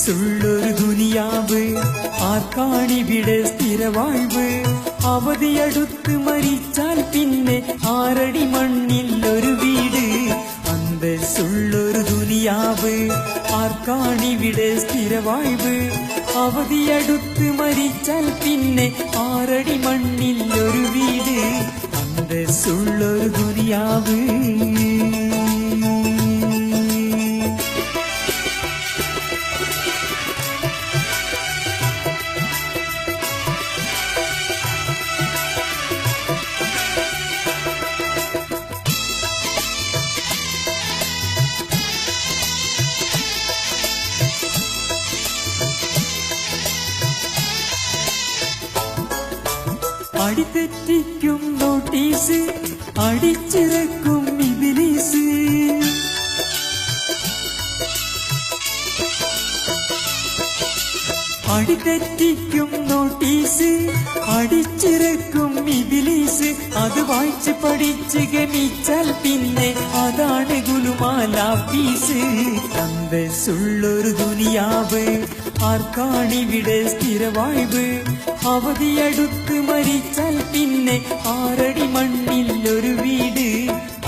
അന്തസ്സുള്ളൊരു ദുനിയാവ് ആർക്കാണിവിടെ സ്ഥിരവാഴ്വ് അവധിയടുത്ത് മരിച്ചാൽ പിന്നെ ആറടി മണ്ണിൽ ഒരു വീട് അന്തസ്സുള്ളൊരു ദുനിയാവ് ആർക്കാണിവിടെ സ്ഥിരവാഴ്വ് അവധിയടുത്ത് മരിച്ചാൽ പിന്നെ ആറടി മണ്ണിൽ ഒരു വീട് അന്തസ്സുള്ളൊരു ദുനിയാവ് അടിതെറ്റിക്കും നോട്ടീസ് അടിച്ചിറക്കും ഇബ്ലീസ് അടിതെറ്റിക്കും നോട്ടീസ് അടിച്ചിറക്കും ഇബ്ലീസ് അത് വായിച്ച് പഠിച്ച് ഗമിച്ചാൽ പിന്നെ അതാണ് ഗുലുമാലാഫീസ് അന്തസ്സുള്ളൊരു ദുനിയാവ് ആർക്കാണിവിടെ സ്ഥിരവാഴ്വ് അവധിയടുത്ത് മരിച്ചാൽ പിന്നെ ആറടി മണ്ണിൽ ഒരു വീട്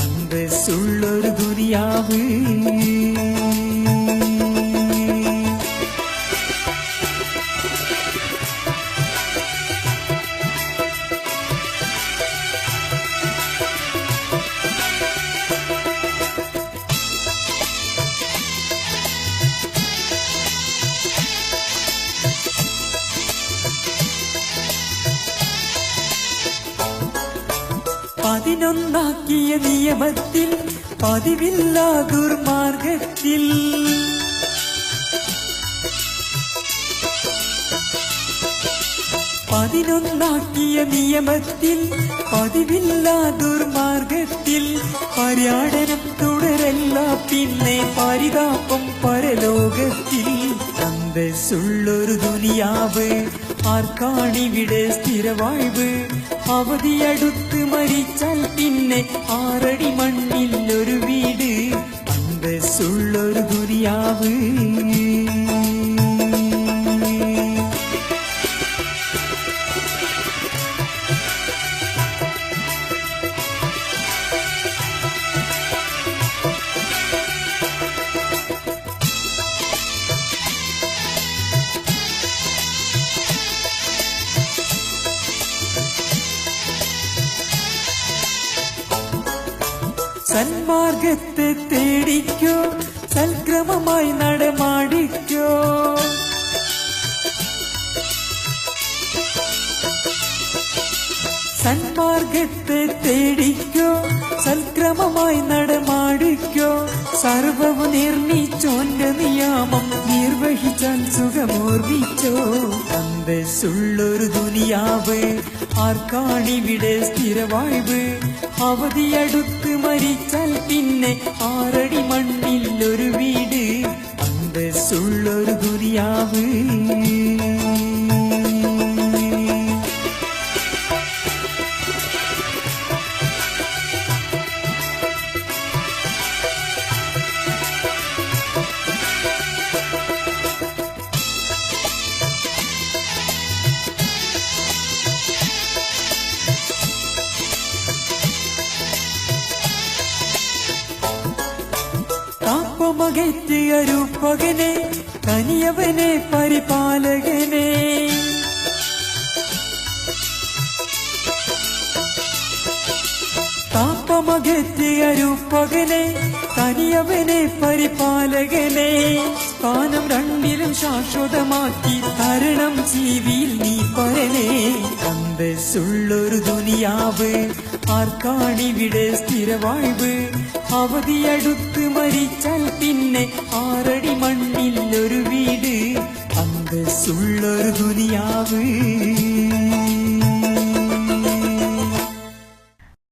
അന്തസ്സുള്ളൊരു ദുനിയാവ് പതിനൊന്നാക്കിയ നിയമത്തിൽ പതിവില്ലാ ദുർമാർഗത്തിൽ പതിനൊന്നാക്കിയ നിയമത്തിൽ പതിവില്ലാ ദുർമാർഗത്തിൽ പര്യാടനം തുടരല്ല പിന്നെ പരിതാപം പരലോകത്തിൽ അന്തസ്സുള്ളൊരു ദുനിയാവ് ആർക്കാണിവിടെ സ്ഥിരവാഴ്വ് അവധിയടുത്ത് മരിച്ചാൽ പിന്നെ ആറടി മണ്ണിൽ ഒരു വീട് അന്തസ്സുള്ളൊരു ദുനിയാവ് സന്മാർഗത്തെ തേടിക്കോ സൽക്രമമായി നടമാടിക്കോ സന്മാർഗത്തെ തേടിക്കോ സൽക്രമമായി നടമാടിക്കോ സർവവും നിർമ്മിച്ചോന്റെ നിയമം നിർവഹിച്ചാൽ സുഖമോർമ്മിച്ചോ അന്തസ്സുള്ളൊരു ദുനിയാവ് ആർക്കാണിവിടെ സ്ഥിരവാഴ്വ് അവധിയടുത്ത് മരിച്ചാൽ പിന്നെ ആറടി മണ്ണിൽ ഒരു വീട് അന്തസ്സുള്ളൊരു ദുനിയാവ് താപമകറ്റിയ രൂപകനെ തനിയവനെ പരിപാലകനെ താപമകറ്റിയ രൂപകനെ തനിയവനെ പരിപാലകനെ സ്ഥാനം രണ്ടിലും ശാശ്വതമാക്കി തരണം ജീവിയിൽ നീ പരനെ അന്തസ്സുള്ളൊരു ദുനിയാവ് ആർക്കാണിവിടെ സ്ഥിരവാഴ്വ് അവധിയടുത്ത് മരിച്ചാൽ പിന്നെ ആറടി മണ്ണിൽ ഒരു വീട് അന്തസ്സുള്ളൊരു ദുനിയാവ്